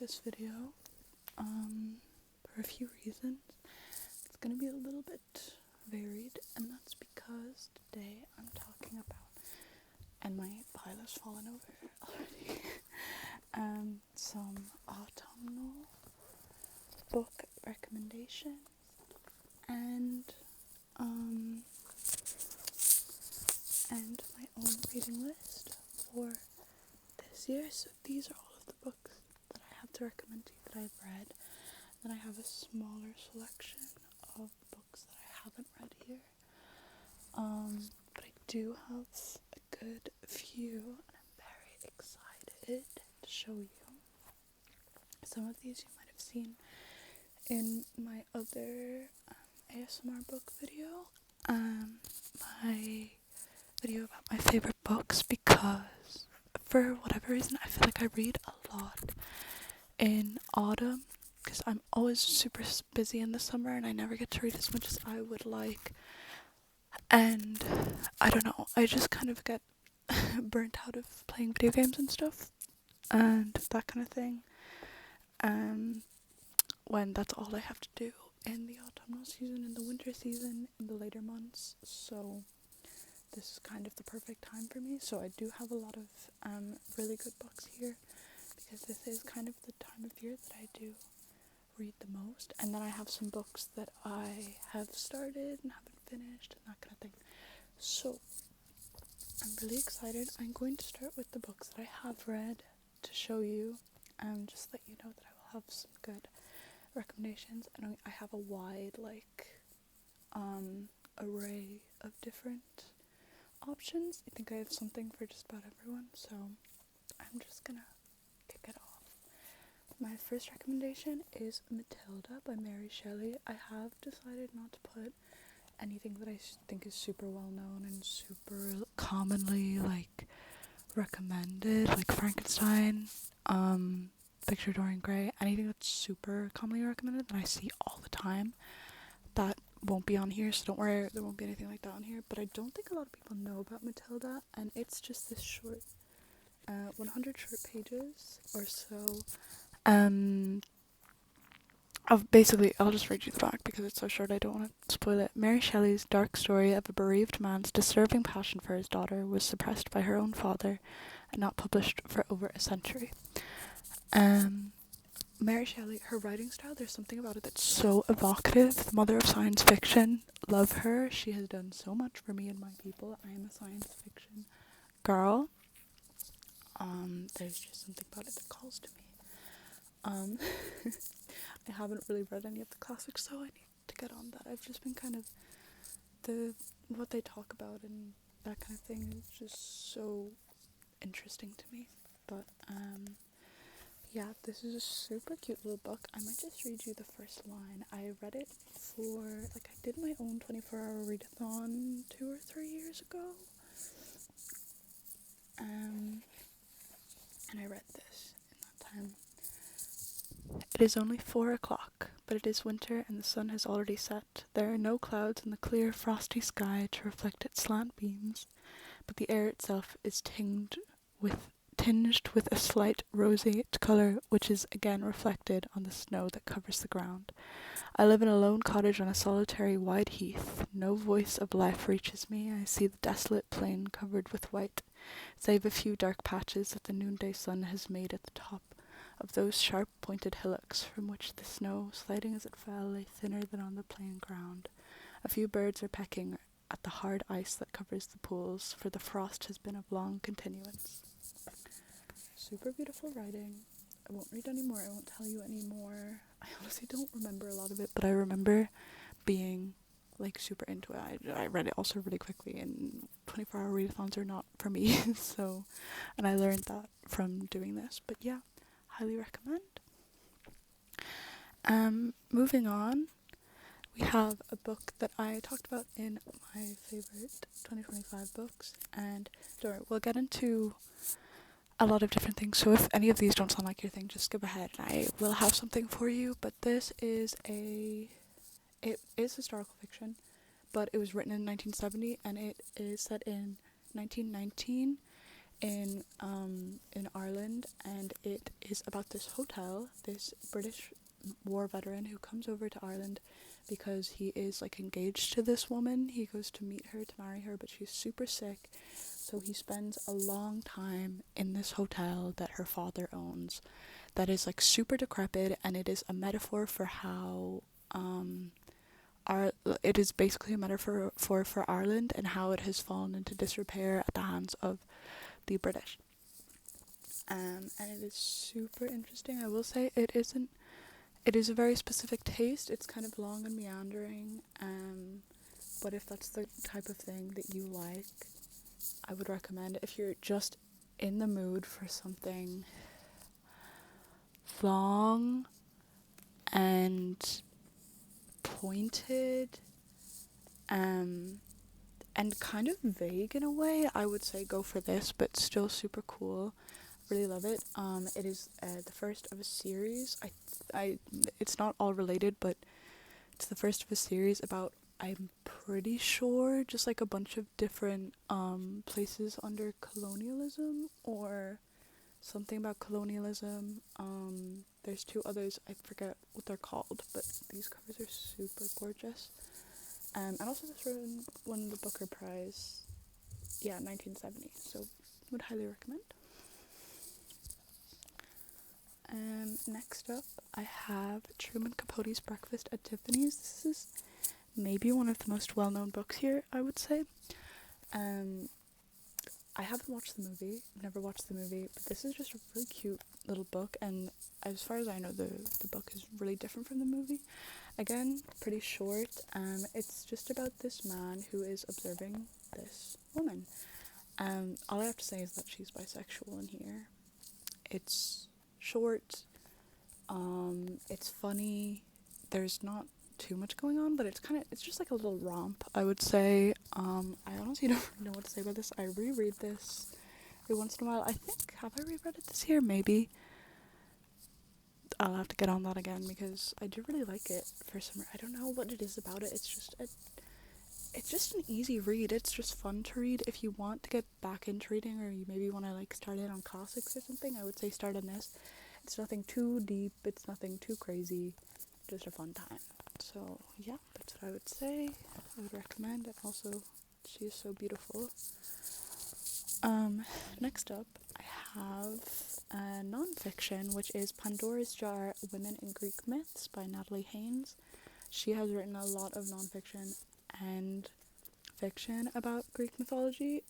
this video for a few reasons. It's going to be a little bit varied, and that's because today I'm talking about, and my pile has fallen over already, some autumnal book recommendations and my own reading list for this year. So these are all of the books that I have to recommend to you that I've read. Then I have a smaller selection of books that I haven't read here. But I do have a good few, and I'm very excited to show you. Some of these you might have seen in my other ASMR book video, my video about my favorite books, because for whatever reason I feel like I read a lot in autumn, because I'm always super busy in the summer and I never get to read as much as I would like, and I don't know, I just kind of get burnt out of playing video games and stuff and that kind of thing, when that's all I have to do in the autumnal season, in the winter season, in the later months. So this is kind of the perfect time for me. So I do have a lot of really good books here, because this is kind of the time of year that I do read the most. And then I have some books that I have started and haven't finished and that kind of thing. So I'm really excited. I'm going to start with the books that I have read to show you, and just let you know that I will have some good recommendations. And I have a wide array of different options. I think I have something for just about everyone, so I'm just gonna kick it off. My first recommendation is Matilda by Mary Shelley. I have decided not to put anything that I think is super well known and super commonly recommended, like Frankenstein, Picture Dorian Gray, anything that's super commonly recommended that I see all the time. That won't be on here, so don't worry, there won't be anything like that on here. But I don't think a lot of people know about Matilda, and it's just this short 100 short pages or so. I'll just read you the back because it's so short, I don't want to spoil it. Mary Shelley's dark story of a bereaved man's disturbing passion for his daughter was suppressed by her own father and not published for over a century. Mary Shelley, her writing style, there's something about it that's so evocative. The mother of science fiction, love her. She has done so much for me and my people. I am a science fiction girl. There's just something about it that calls to me. I haven't really read any of the classics, so I need to get on that. I've just been kind of, what they talk about and that kind of thing is just so interesting to me. But yeah, this is a super cute little book. I might just read you the first line. I read it for, I did my own 24-hour readathon 2 or 3 years ago. And I read this in that time. It is only 4 o'clock, but it is winter and the sun has already set. There are no clouds in the clear, frosty sky to reflect its slant beams, but the air itself is tinged with a slight roseate colour, which is again reflected on the snow that covers the ground. I live in a lone cottage on a solitary wide heath. No voice of life reaches me. I see the desolate plain covered with white, save a few dark patches that the noonday sun has made at the top of those sharp-pointed hillocks from which the snow, sliding as it fell, lay thinner than on the plain ground. A few birds are pecking at the hard ice that covers the pools, for the frost has been of long continuance. Super beautiful writing. I won't read any more. I won't tell you any more. I honestly don't remember a lot of it, but I remember being super into it. I read it also really quickly, and 24-hour readathons are not for me. So, and I learned that from doing this. But yeah, highly recommend. Moving on, we have a book that I talked about in my favorite 2025 books, and we'll get into a lot of different things, so if any of these don't sound like your thing, just skip ahead and I will have something for you. But this is it is historical fiction, but it was written in 1970 and it is set in 1919 in Ireland, and it is about this hotel, this British war veteran who comes over to Ireland because he is like engaged to this woman. He goes to meet her to marry her, but she's super sick, so he spends a long time in this hotel that her father owns that is like super decrepit, and it is a metaphor for how it is basically a metaphor for Ireland and how it has fallen into disrepair at the hands of the British. And it is super interesting. I will say it is a very specific taste. It's kind of long and meandering, but if that's the type of thing that you like, I would recommend it. If you're just in the mood for something long and pointed, and kind of vague in a way, I would say go for this, but still super cool. Really love it. It is the first of a series. It's not all related, but it's the first of a series about, I'm pretty sure, just like a bunch of different places under colonialism or something about colonialism. There's two others, I forget what they're called, but these covers are super gorgeous. And also this won the Booker Prize, 1970, so would highly recommend. Next up, I have Truman Capote's Breakfast at Tiffany's. This is maybe one of the most well-known books here, I would say. I haven't watched the movie, I've never watched the movie, but this is just a really cute little book, and as far as I know, the book is really different from the movie. Again, pretty short. It's just about this man who is observing this woman. All I have to say is that she's bisexual in here. It's short, it's funny, there's not too much going on, but it's just like a little romp, I would say. I honestly don't know what to say about this. I reread this every once in a while. I think, have I reread it this year? Maybe. I'll have to get on that again because I do really like it for some. I don't know what it is about it. It's just an easy read. It's just fun to read. If you want to get back into reading, or you maybe want to like start in on classics or something, I would say start on this. It's nothing too deep. It's nothing too crazy. Just a fun time. So yeah, that's what I would say. I would recommend, and also she is so beautiful. Next up, I have non-fiction, which is Pandora's Jar: Women in Greek Myths by Natalie Haynes. She has written a lot of non-fiction and fiction about Greek mythology.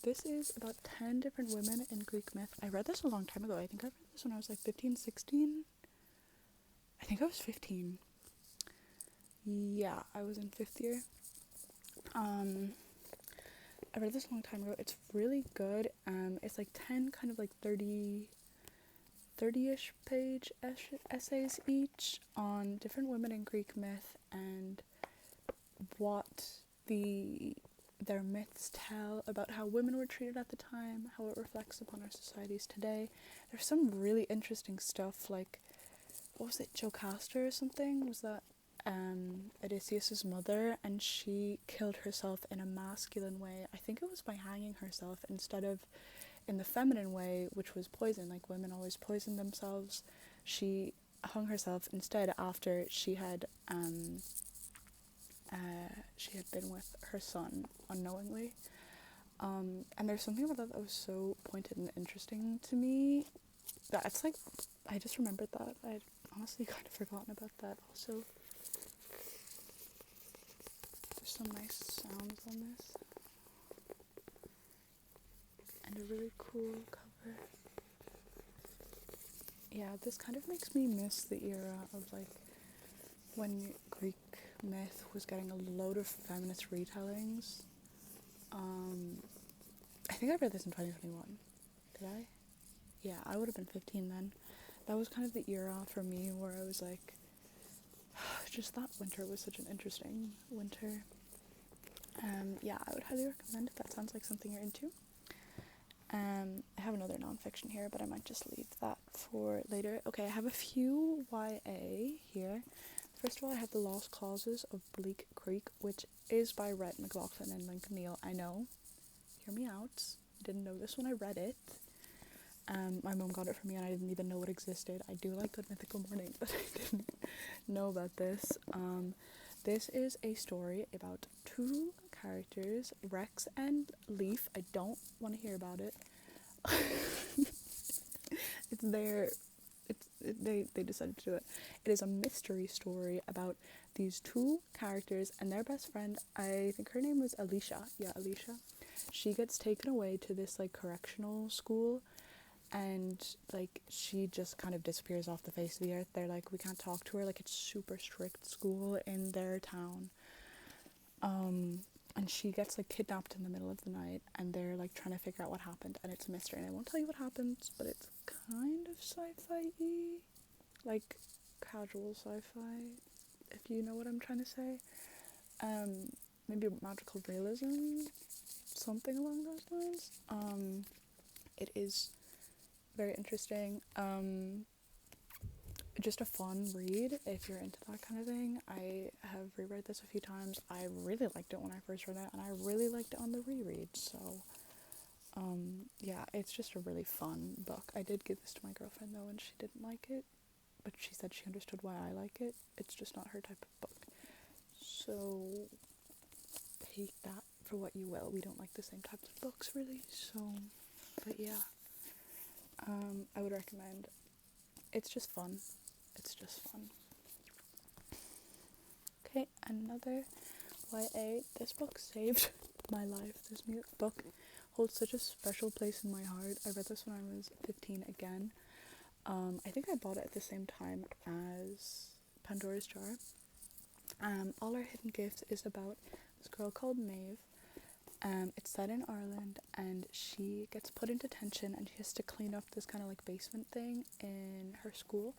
This is about 10 different women in Greek myth. I read this a long time ago. I think I read this when I was like 15, 16. I think I was 15. Yeah, I was in 5th year. I read this a long time ago. It's really good. It's like 10 kind of like 30-ish page essays each on different women in Greek myth and what their myths tell about how women were treated at the time, how it reflects upon our societies today. There's some really interesting stuff, like, what was it, Jocasta or something? Was that Odysseus's mother, and she killed herself in a masculine way. I think it was by hanging herself instead of in the feminine way, which was poison. Like, women always poison themselves. She hung herself instead after she had been with her son unknowingly. And there's something about that was so pointed and interesting to me. That's like, I just remembered that. I'd honestly kind of forgotten about that also. There's some nice sounds on this. And a really cool cover. Yeah, this kind of makes me miss the era of like when Greek myth was getting a load of feminist retellings. I think I read this in 2021. Did I? Yeah, I would have been 15 then. That was kind of the era for me where I was like, just that winter was such an interesting winter. Yeah, I would highly recommend if that sounds like something you're into. I have another nonfiction here, but I might just leave that for later. Okay, I have a few YA here. First of all, I have The Lost Causes of Bleak Creek, which is by Rhett McLaughlin and Lincoln Neal. I know. Hear me out. didn't know this when I read it. My mom got it for me and I didn't even know it existed. I do like Good Mythical Morning, but I didn't know about this. This is a story about two characters, Rex and Leaf. I don't want to hear about it. They decided to do it. It is a mystery story about these two characters and their best friend. I think her name was Alicia. Yeah, Alicia. She gets taken away to this like correctional school, and like she just kind of disappears off the face of the earth. They're like, we can't talk to her. Like, it's super strict school in their town. And she gets like kidnapped in the middle of the night, and they're like trying to figure out what happened, and it's a mystery. And I won't tell you what happens, but it's kind of sci-fi-y, like casual sci-fi, if you know what I'm trying to say. Maybe magical realism, something along those lines. It is very interesting. Just a fun read if you're into that kind of thing. I have reread this a few times. I really liked it when I first read it, and I really liked it on the reread. So, yeah, it's just a really fun book. I did give this to my girlfriend though, and she didn't like it, but she said she understood why I like it. It's just not her type of book. So, take that for what you will. We don't like the same types of books, really. So, but yeah, I would recommend. It's just fun. It's just fun. Okay, another YA. This book saved my life. This book holds such a special place in my heart. I read this when I was 15 again. I think I bought it at the same time as Pandora's Jar. All Our Hidden Gifts is about this girl called Maeve. It's set in Ireland, and she gets put into detention, and she has to clean up this kind of like basement thing in her school,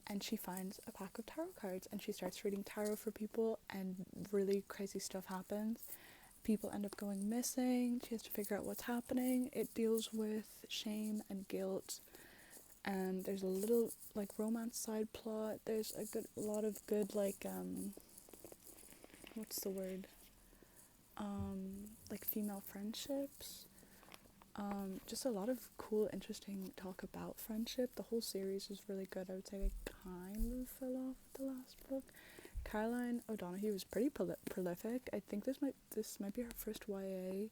and she finds a pack of tarot cards, and she starts reading tarot for people, and really crazy stuff happens. People end up going missing. She has to figure out what's happening. It deals with shame and guilt, and there's a little like romance side plot. There's a lot of good like what's the word? Like female friendships. Just a lot of cool, interesting talk about friendship. The whole series is really good. I would say they kind of fell off the last book. Caroline O'Donoghue was pretty prolific. I think this might be her first YA,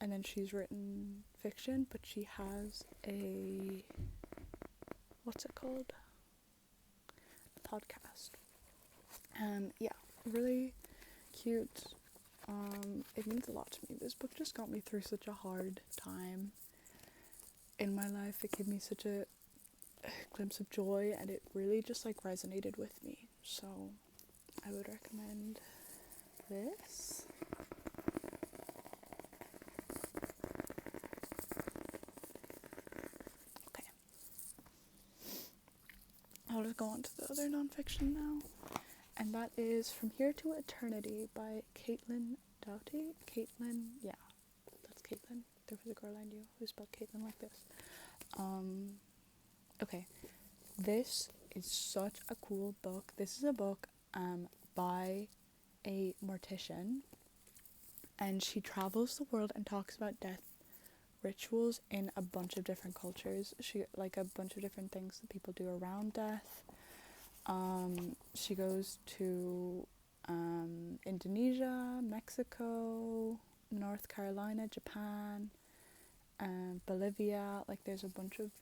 and then she's written fiction, but she has a, what's it called? A podcast. Yeah, really cute. It means a lot to me. This book just got me through such a hard time in my life. It gave me such a glimpse of joy, and it really just like resonated with me. So I would recommend this. Okay. I'll just go on to the other nonfiction now. And that is From Here to Eternity by Caitlin Doughty. Caitlin, yeah, that's Caitlin. There was a girl I knew who spelled Caitlin like this. Okay, this is such a cool book. This is a book by a mortician, and she travels the world and talks about death rituals in a bunch of different cultures. She like a bunch of different things that people do around death. She goes to Indonesia, Mexico, North Carolina, Japan, Bolivia. Like, there's a bunch of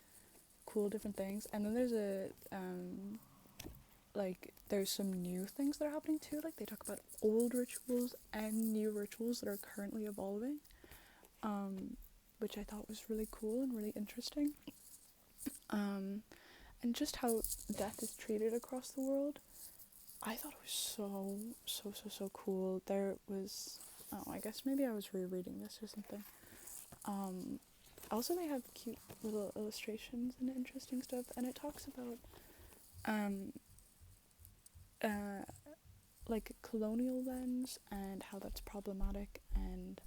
cool different things. And then there's there's some new things that are happening too. Like, they talk about old rituals and new rituals that are currently evolving, which I thought was really cool and really interesting. And just how death is treated across the world, I thought it was so cool. There was, I guess maybe I was rereading this or something. Also, they have cute little illustrations and interesting stuff, and it talks about like colonial lens and how that's problematic, and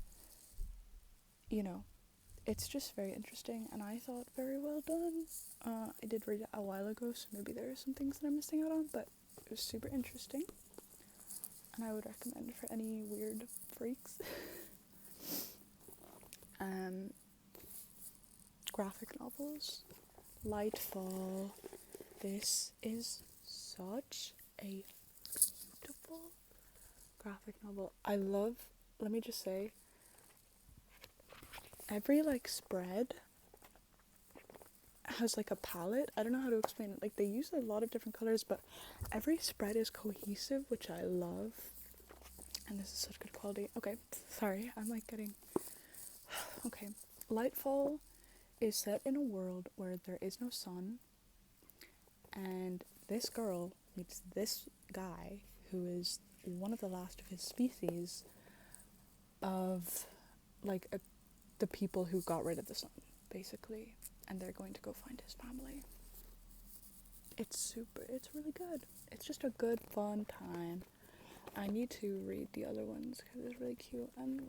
you know, it's just very interesting, and I thought very well done. I did read it a while ago, so maybe there are some things that I'm missing out on, but it was super interesting, and I would recommend it for any weird freaks. Um, graphic novels. Lightfall. This is such a beautiful graphic novel. I love, let me just say, every like spread has like a palette. I don't know how to explain it. Like they use a lot of different colors, but every spread is cohesive, which I love. And this is such good quality. Okay, sorry, I'm like getting... Okay, Lightfall is set in a world where there is no sun, and this girl meets this guy who is one of the last of his species of like the people who got rid of the sun, basically, and they're going to go find his family. It's really good. It's just a good, fun time. I need to read the other ones because it's really cute. And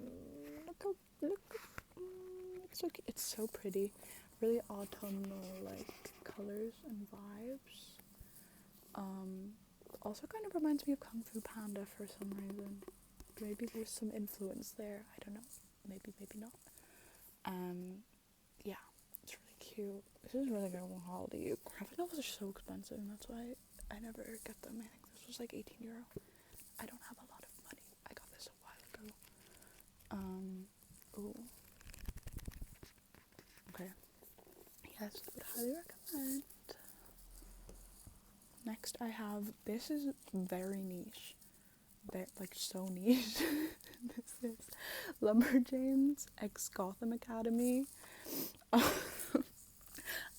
it's so pretty. Really autumnal, like, colors and vibes. Also kind of reminds me of Kung Fu Panda for some reason. Maybe there's some influence there. I don't know. Maybe not. Yeah, it's really cute. This is really good on holiday. Graphic novels are so expensive, and that's why I never get them. I think this was like €18. I don't have a lot of money. I got this a while ago. Ooh. Okay. Yes, I would highly recommend. Next I have, this is very niche. Like so niche. This is Lumberjanes X Gotham Academy. I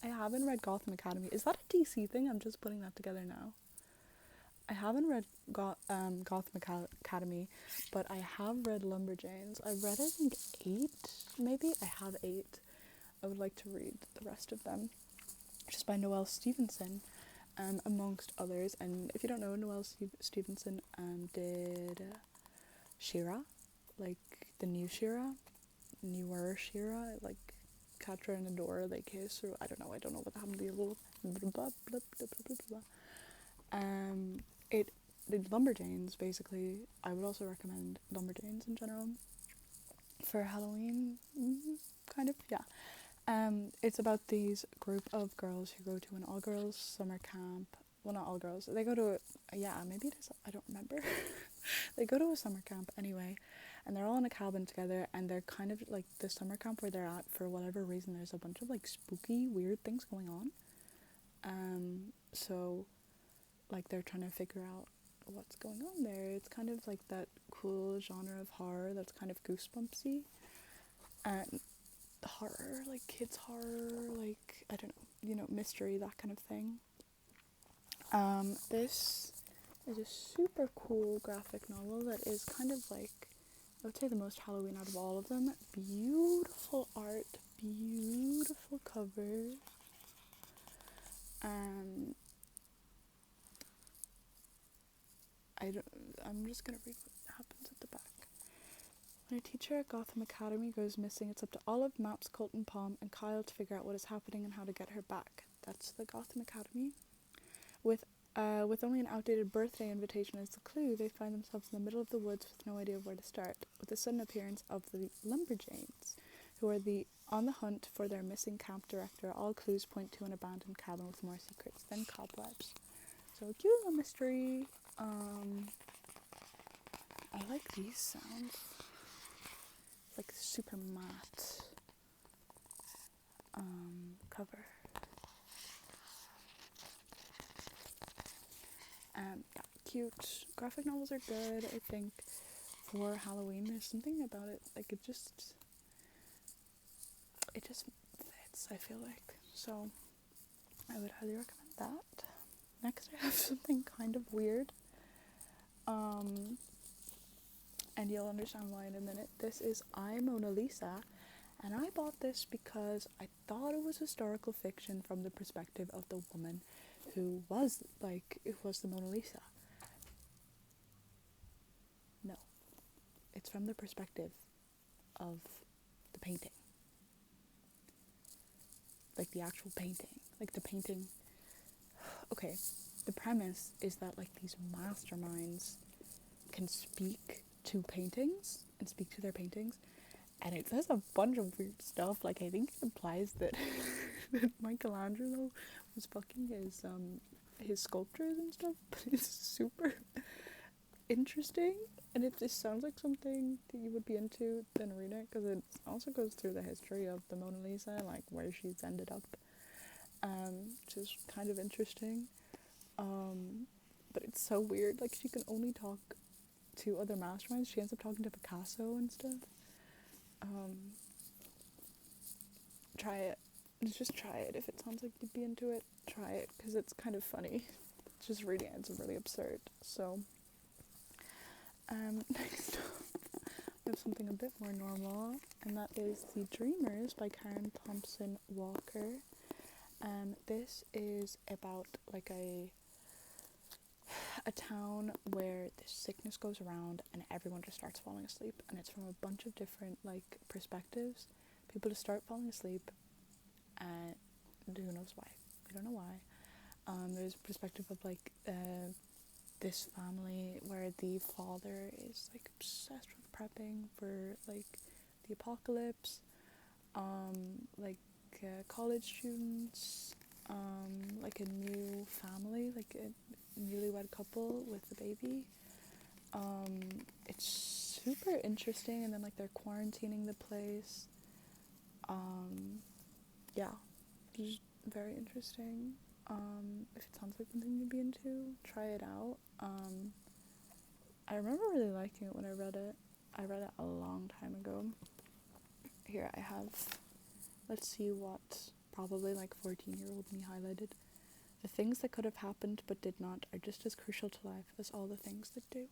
haven't read Gotham Academy. Is that a DC thing? I'm just putting that together now. I haven't read Gotham Academy, but I have read Lumberjanes. I've read, I think, 8, maybe? I have 8. I would like to read the rest of them. Just by Noelle Stevenson, amongst others. And if you don't know, Noelle Stevenson did She-Ra, like the new She-Ra, newer She-Ra, like Catcher in the Door, they kiss, or I don't know what happened to the little blah blah blah blah blah blah. It the Lumberjanes, basically. I would also recommend Lumberjanes in general for Halloween, kind of, yeah. It's about these group of girls who go to an all-girls summer camp. Well, not all girls. They go to maybe it is, I don't remember. They go to a summer camp anyway, and they're all in a cabin together, and they're kind of like the summer camp where they're at, for whatever reason, there's a bunch of like spooky, weird things going on. So like they're trying to figure out what's going on there. It's kind of like that cool genre of horror that's kind of goosebumpsy. And horror, like kids horror, like, I don't know, mystery, that kind of thing. This is a super cool graphic novel that is kind of like, I would say, the most Halloween out of all of them. Beautiful art, beautiful covers. I'm just gonna read what happens at the back. When a teacher at Gotham Academy goes missing, it's up to Olive, Maps, Colton, Palm, and Kyle to figure out what is happening and how to get her back. That's the Gotham Academy. With only an outdated birthday invitation as the clue, they find themselves in the middle of the woods with no idea where to start, with the sudden appearance of the Lumberjanes, who are on the hunt for their missing camp director. All clues point to an abandoned cabin with more secrets than cobwebs. So a cute little mystery. I like these sounds. Like super matte cover. Yeah, cute. Graphic novels are good, I think, for Halloween. There's something about it, like it just fits, I feel like. So I would highly recommend that. Next I have something kind of weird. And you'll understand why in a minute. This is I, Mona Lisa, and I bought this because I thought it was historical fiction from the perspective of the woman who was the Mona Lisa. No. It's from the perspective of the painting. Like the actual painting. Like the painting. Okay, the premise is that like these masterminds can speak to paintings and speak to their paintings, and it says a bunch of weird stuff. Like, I think it implies that, that Michelangelo was fucking his sculptures and stuff, but it's super interesting, and it just sounds like something that you would be into, then read it, because it also goes through the history of the Mona Lisa, like where she's ended up, which is kind of interesting. But it's so weird, like she can only talk to other masterminds. She ends up talking to Picasso and stuff. Try it. Just try it. If it sounds like you'd be into it, try it, because it's kind of funny. Just reading it's really absurd. So, next up, we have something a bit more normal, and that is The Dreamers by Karen Thompson Walker. This is about like a town where this sickness goes around and everyone just starts falling asleep, and it's from a bunch of different like perspectives. People just start falling asleep, and who knows why? We don't know why. There's a perspective of like this family where the father is like obsessed with prepping for like the apocalypse, like college students, like a new family, like a newlywed couple with a baby. It's super interesting, and then like they're quarantining the place. Yeah, just very interesting. If it sounds like something you'd be into, try it out. I remember really liking it when I read it. I read it a long time ago. Here I have, let's see what probably like 14-year-old me highlighted. The things that could have happened but did not are just as crucial to life as all the things that do.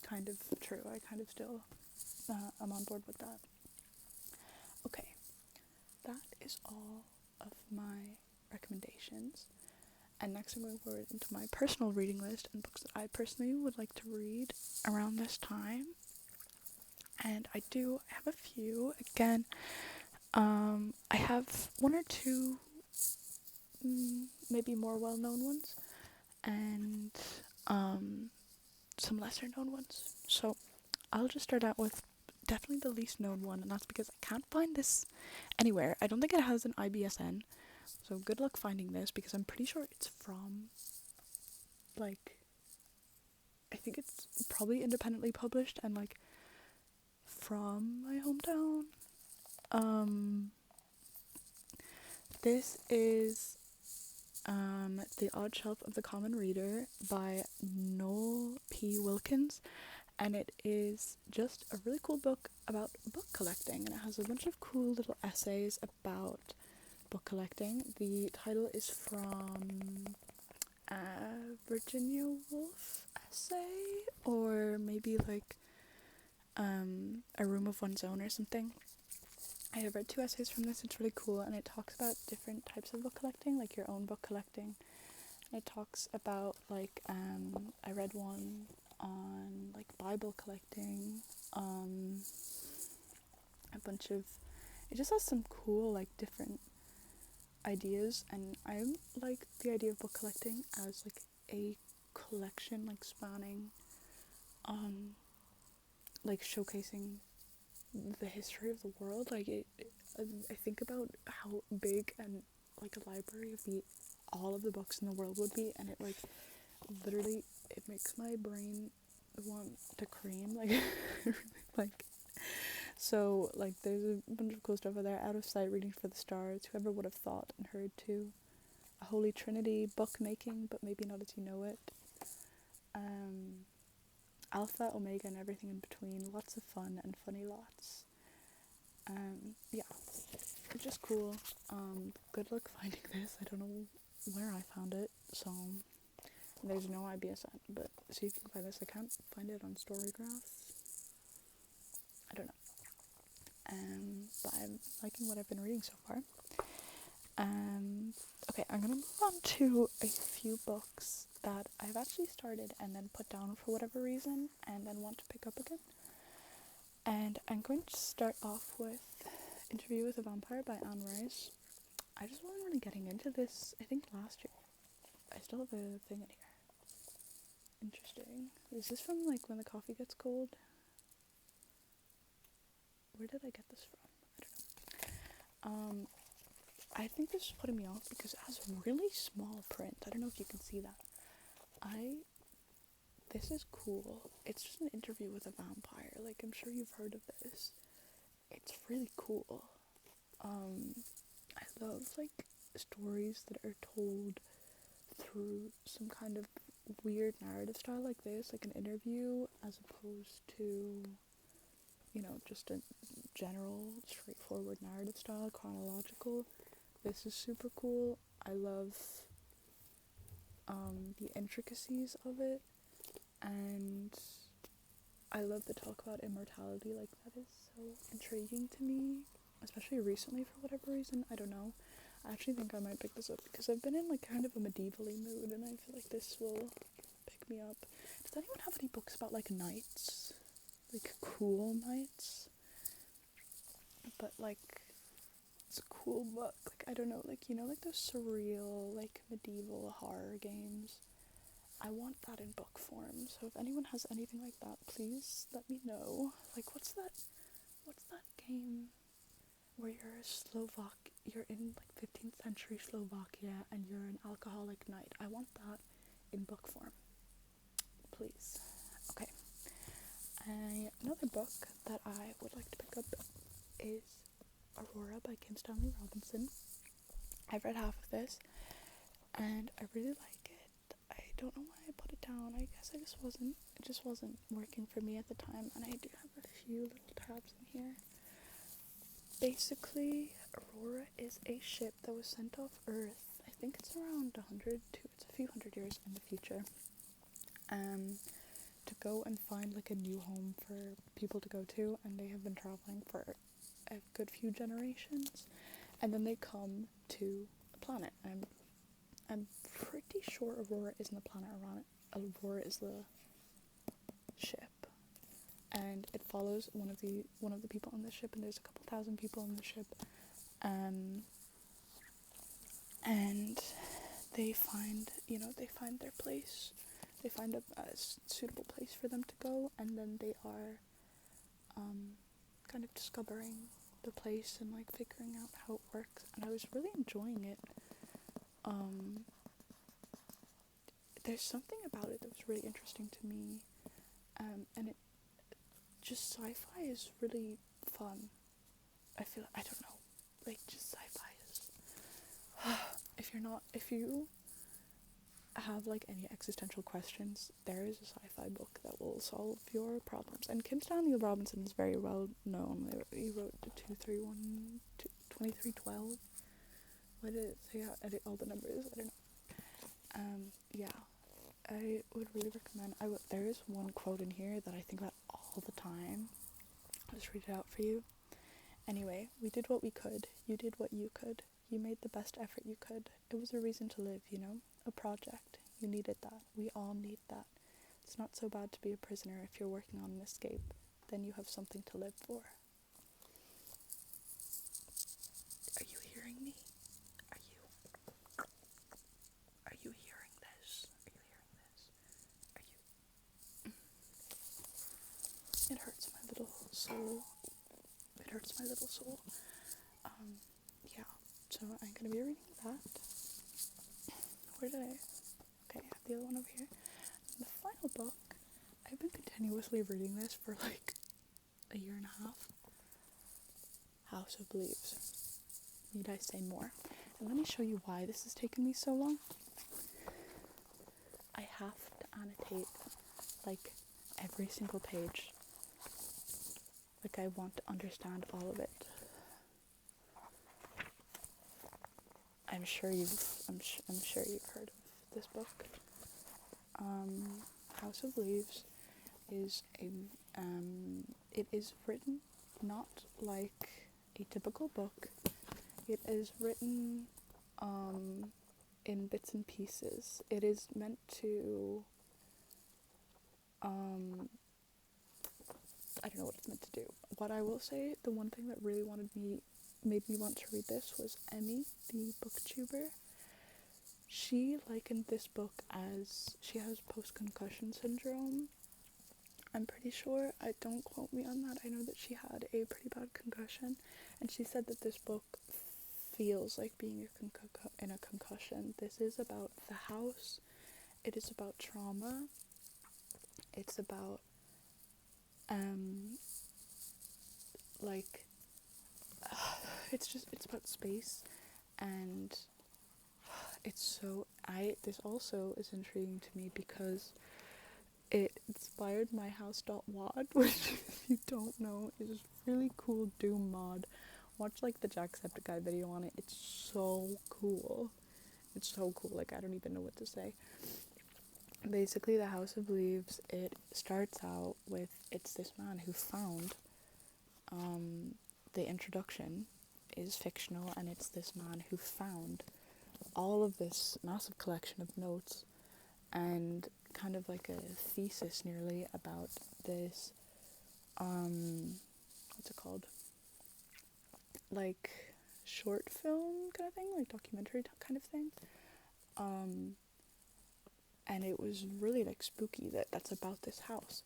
Kind of true. I kind of still am on board with that. Okay, that is all of my recommendations. And next I'm going forward into my personal reading list and books that I personally would like to read around this time. And I have a few. Again, I have one or two maybe more well-known ones, and some lesser known ones. So I'll just start out with definitely the least known one, and that's because I can't find this anywhere. I don't think it has an IBSN, so good luck finding this, because I'm pretty sure it's from, like, I think it's probably independently published and like from my hometown. This is The Odd Shelf of the Common Reader by Noel P. Wilkins, and it is just a really cool book about book collecting, and it has a bunch of cool little essays about book collecting. The title is from Virginia Woolf essay, or maybe like A Room of One's Own or something. I have read 2 essays from this. It's really cool, and it talks about different types of book collecting, like your own book collecting. And it talks about like I read one on like Bible collecting, a bunch of, it just has some cool like different ideas, and I like the idea of book collecting as like a collection, like spanning like showcasing the history of the world. Like I think about how big and like a library of all of the books in the world would be, and it like literally it makes my brain want to cream, like like. So like there's a bunch of cool stuff over there. Out of Sight, Reading for the Stars, Whoever Would Have Thought and Heard Too, A Holy Trinity, Book Making but Maybe Not As You Know It, Alpha, Omega, and Everything in Between, lots of fun and funny lots. Yeah, it's just cool. Good luck finding this. I don't know where I found it, so there's no IBSN, but see if you can find this. I can't find it on Storygraphs. I don't know. But I'm liking what I've been reading so far. Okay, I'm gonna move on to a few books that I've actually started and then put down for whatever reason and then want to pick up again. And I'm going to start off with Interview with a Vampire by Anne Rice. I just wasn't really getting into this, I think last year. I still have a thing in here. Interesting. Is this from like When the Coffee Gets Cold? where did I get this from? I don't know. I think this is putting me off because it has really small print. I don't know if you can see that. This is cool. It's just an interview with a vampire. Like, I'm sure you've heard of this. It's really cool. I love, like, stories that are told through some kind of weird narrative style like this, like an interview, as opposed to, you know, just a general, straightforward narrative style, chronological. This is super cool. I love the intricacies of it, and I love the talk about immortality. Like, that is so intriguing to me, especially recently for whatever reason. I don't know. I actually think I might pick this up because I've been in like kind of a medieval-y mood, and I feel like this will pick me up. Does anyone have any books about like knights? Like cool knights? But like, it's a cool book. Like, I don't know, like, you know, like those surreal, like medieval horror games? I want that in book form. So if anyone has anything like that, please let me know. Like, what's that game where you're in like 15th century Slovakia and you're an alcoholic knight? I want that in book form, please. Okay. Another book that I would like to pick up is Aurora by Kim Stanley Robinson. I've read half of this and I really like it. I don't know why I put it down. I guess it just wasn't working for me at the time, and I do have a few little tabs in here. Basically, Aurora is a ship that was sent off Earth. I think it's around it's a few hundred years in the future, to go and find like a new home for people to go to, and they have been traveling for a good few generations, and then they come to a planet. I'm pretty sure Aurora isn't the planet around it. Aurora is the ship, and it follows one of the people on the ship, and there's a couple thousand people on the ship, and they find their place. They find a suitable place for them to go, and then they are kind of discovering the place and like figuring out how it works, and I was really enjoying it. There's something about it that was really interesting to me, and it just sci-fi is really fun. I don't know, like, just sci-fi is if you have like any existential questions, there is a sci-fi book that will solve your problems. And Kim Stanley Robinson is very well known. He wrote the 2312. What did it say? I edit all the numbers. I don't know. Yeah, I would really recommend. There is one quote in here that I think about all the time. I'll just read it out for you. Anyway, we did what we could. You did what you could. You made the best effort you could. It was a reason to live, you know? A project. You needed that. We all need that. It's not so bad to be a prisoner if you're working on an escape. Then you have something to live for. Are you hearing me? Are you hearing this? It hurts my little soul. Yeah, so I'm gonna be reading that. Okay, I have the other one over here. And the final book, I've been continuously reading this for like a year and a half. House of Leaves. Need I say more? And let me show you why this has taken me so long. I have to annotate like every single page. Like, I want to understand all of it. I'm sure you've heard of this book. House of Leaves is it is written not like a typical book. It is written in bits and pieces. It is meant to I don't know what it's meant to do. What I will say, the one thing that really made me want to read this was Emmy, the booktuber. She likened this book as she has post-concussion syndrome, I'm pretty sure. I don't quote me on that. I know that she had a pretty bad concussion, and she said that this book feels like being in a concussion. This is about the house. It is about trauma. It's about like it's about space, and this also is intriguing to me because it inspired my house.wad, which, if you don't know, is a really cool Doom mod. Watch like the Jacksepticeye video on it. It's so cool. It's so cool. Like, I don't even know what to say. Basically, the House of Leaves, it starts out with, it's this man who found, the introduction is fictional, and it's this man who found all of this massive collection of notes and kind of like a thesis nearly about this, what's it called? Like short film kind of thing, like documentary kind of thing. And it was really like spooky that's about this house,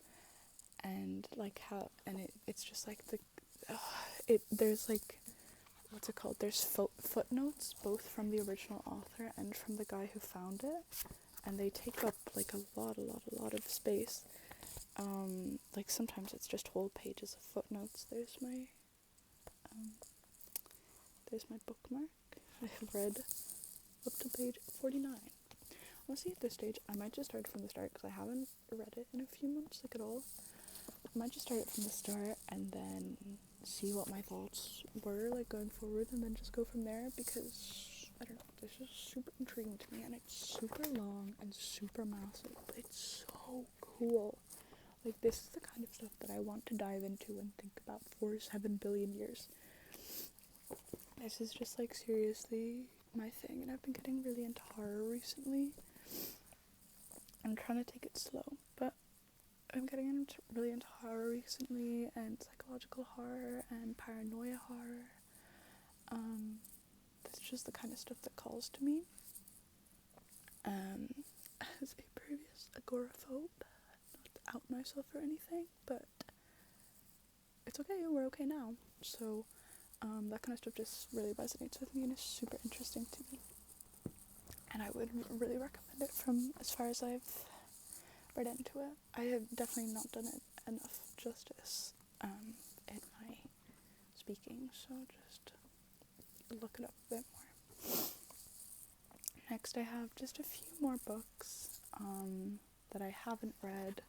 and like how, and it's just like there's like, what's it called? There's footnotes both from the original author and from the guy who found it, and they take up like a lot of space. Like sometimes it's just whole pages of footnotes. There's my bookmark. I have read up to page 49. Honestly, at this stage, I might just start from the start because I haven't read it in a few months, like at all. I might just start it from the start and then see what my thoughts were, like, going forward, and then just go from there, because, I don't know, this is super intriguing to me, and it's super long and super massive, but it's so cool. Like, this is the kind of stuff that I want to dive into and think about for 7 billion years. This is just, like, seriously my thing, and I've been getting really into horror recently. I'm trying to take it slow, but I'm getting really into horror recently, and psychological horror and paranoia horror. That's just the kind of stuff that calls to me. As a previous agoraphobe, not to out myself or anything, but it's okay, we're okay now. So, that kind of stuff just really resonates with me and is super interesting to me. And I would really recommend it from as far as I've read into it. I have definitely not done it enough justice in my speaking, so just look it up a bit more. Next, I have just a few more books that I haven't read,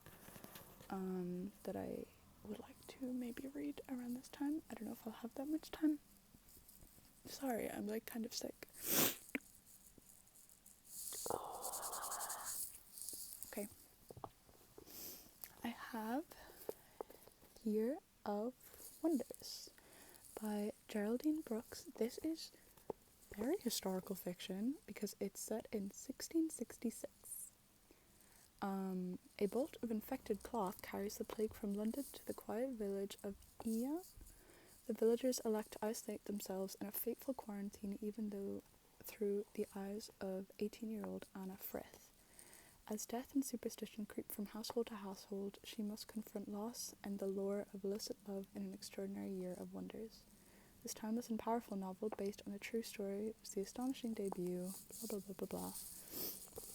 that I would like to maybe read around this time. I don't know if I'll have that much time. Sorry, I'm like kind of sick. Okay. I have Year of Wonders by Geraldine Brooks. This is very historical fiction because it's set in 1666. A bolt of infected cloth carries the plague from London to the quiet village of Ia. The villagers elect to isolate themselves in a fateful quarantine, even though through the eyes of 18-year-old Anna Frith. As death and superstition creep from household to household, she must confront loss and the lure of illicit love in an extraordinary year of wonders. This timeless and powerful novel, based on a true story, was the astonishing debut, blah blah blah blah blah.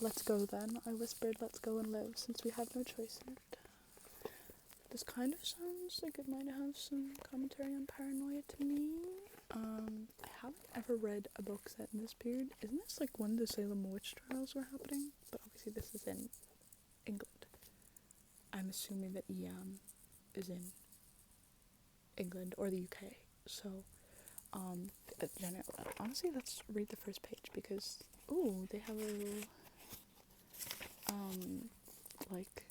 Let's go then, I whispered, let's go and live, since we have no choice in it. This kind of sounds like it might have some commentary on paranoia to me. I haven't ever read a book set in this period. Isn't this like when the Salem witch trials were happening? But obviously this is in England. I'm assuming that EM is in England or the UK. So, honestly, let's read the first page because, ooh, they have a little, like,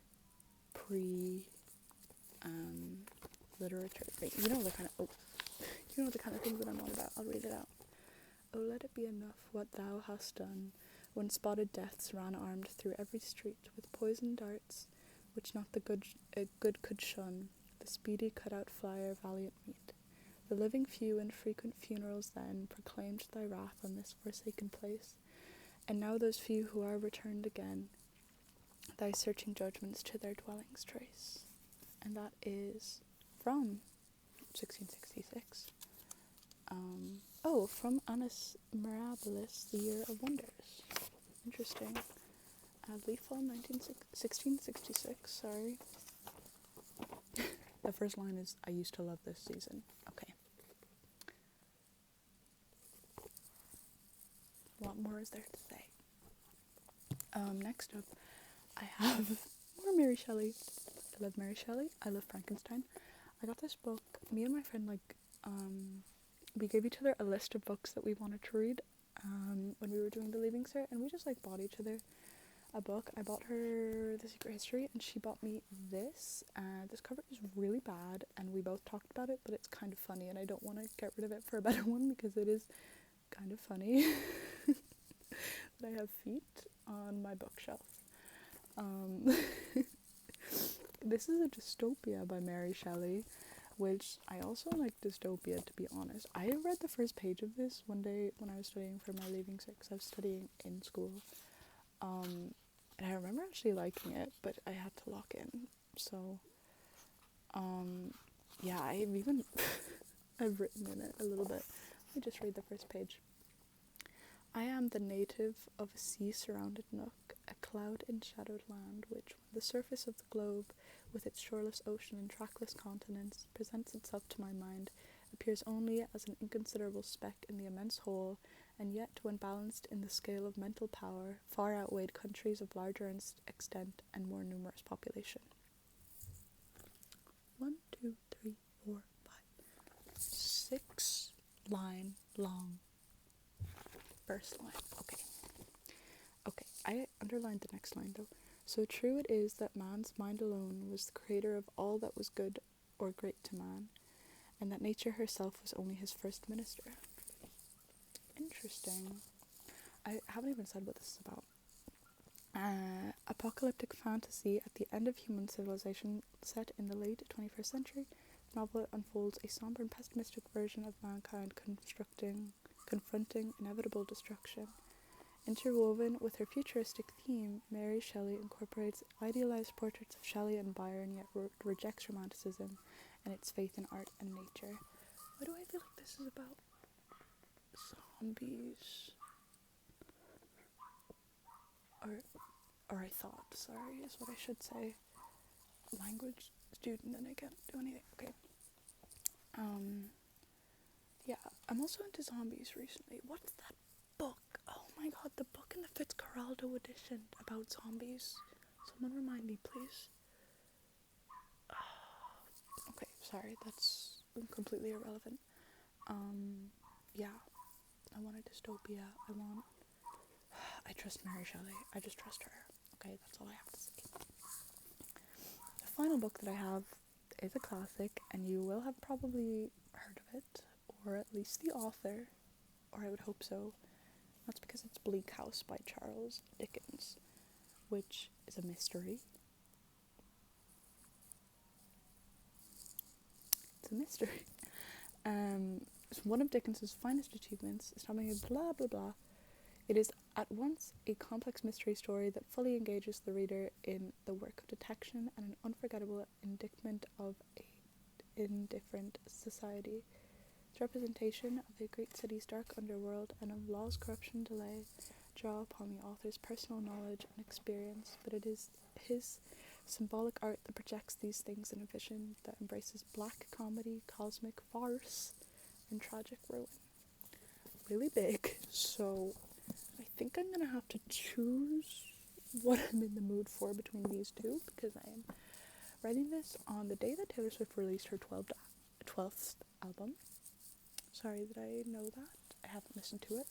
literature thing. You know the kind of things that I'm on about. I'll read it out. Oh, let it be enough what thou hast done, when spotted deaths ran armed through every street with poisoned darts, which not the good could shun. The speedy cut-out flyer valiant meet. The living few in frequent funerals then proclaimed thy wrath on this forsaken place, and now those few who are returned again, thy searching judgments to their dwellings trace. and that is from 1666. From Annus Mirabilis, The Year of Wonders. Interesting. Leaf Fall 1666, sorry. The first line is, I used to love this season. Okay. What more is there to say? Next up, I have more Mary Shelley. I love Mary Shelley. I love Frankenstein. I got this book. Me and my friend, we gave each other a list of books that we wanted to read when we were doing the Leaving Cert, and we just bought each other a book. I bought her The Secret History, and she bought me this. This cover is really bad, and we both talked about it, but it's kind of funny, and I don't want to get rid of it for a better one because it is kind of funny. That I have feet on my bookshelf. This is a dystopia by Mary Shelley, which I also like dystopia, to be honest. I read the first page of this one day when I was studying for my Leaving Cert, because I was studying in school. And I remember actually liking it, but I had to lock in. So, yeah, I've even, I've written in it a little bit. Let me just read the first page. I am the native of a sea-surrounded nook, a cloud-enshadowed land which, when the surface of the globe, with its shoreless ocean and trackless continents, presents itself to my mind, appears only as an inconsiderable speck in the immense whole, and yet, when balanced in the scale of mental power, far outweighed countries of larger extent and more numerous population. 1, 2, 3, 4, 5, 6 line long first line. Okay, I underlined the next line though. So true it is that man's mind alone was the creator of all that was good or great to man, and that nature herself was only his first minister. Interesting. I haven't even said what this is about. Apocalyptic fantasy at the end of human civilization set in the late 21st century, the novel unfolds a somber and pessimistic version of mankind confronting inevitable destruction. Interwoven with her futuristic theme, Mary Shelley incorporates idealized portraits of Shelley and Byron, yet rejects romanticism and its faith in art and nature. Why do I feel like this is about zombies? Or I thought, sorry, is what I should say. Language student and I can't do anything. Okay. Yeah, I'm also into zombies recently. What's that book? Oh my god, the book in the Fitzcarraldo edition about zombies. Someone remind me, please. Okay, sorry, that's completely irrelevant. Yeah, I want a dystopia. I trust Mary Shelley. I just trust her. Okay, that's all I have to say. The final book that I have is a classic, and you will have probably heard of it, or at least the author, or I would hope so. That's because it's Bleak House by Charles Dickens, which is a mystery. It's a mystery. It's one of Dickens's finest achievements, establishing a blah blah blah. It is at once a complex mystery story that fully engages the reader in the work of detection and an unforgettable indictment of an indifferent society. Its representation of a great city's dark underworld and of law's corruption delay draw upon the author's personal knowledge and experience, but it is his symbolic art that projects these things in a vision that embraces black comedy, cosmic farce, and tragic ruin. Really big, so I think I'm gonna have to choose what I'm in the mood for between these two, because I am writing this on the day that Taylor Swift released her 12th album. Sorry that I know that. I haven't listened to it.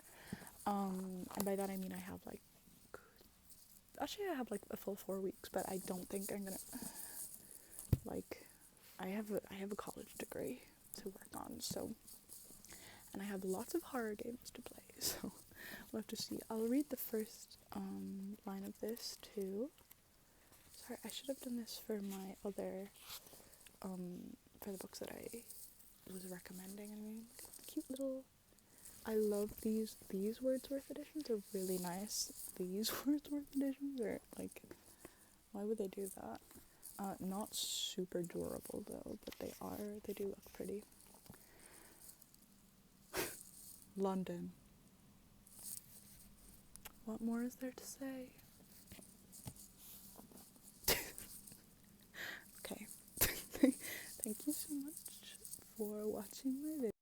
And by that I mean I have a full 4 weeks, but I don't think I'm gonna I have a college degree to work on, so, and I have lots of horror games to play, so we'll have to see. I'll read the first line of this too. Sorry, I should have done this for my other for the books that I was recommending. I mean, cute little, I love these Wordsworth editions are really nice. These Wordsworth editions are why would they do that? Not super durable though, but they do look pretty. London. What more is there to say? Okay. Thank you so much for watching my video.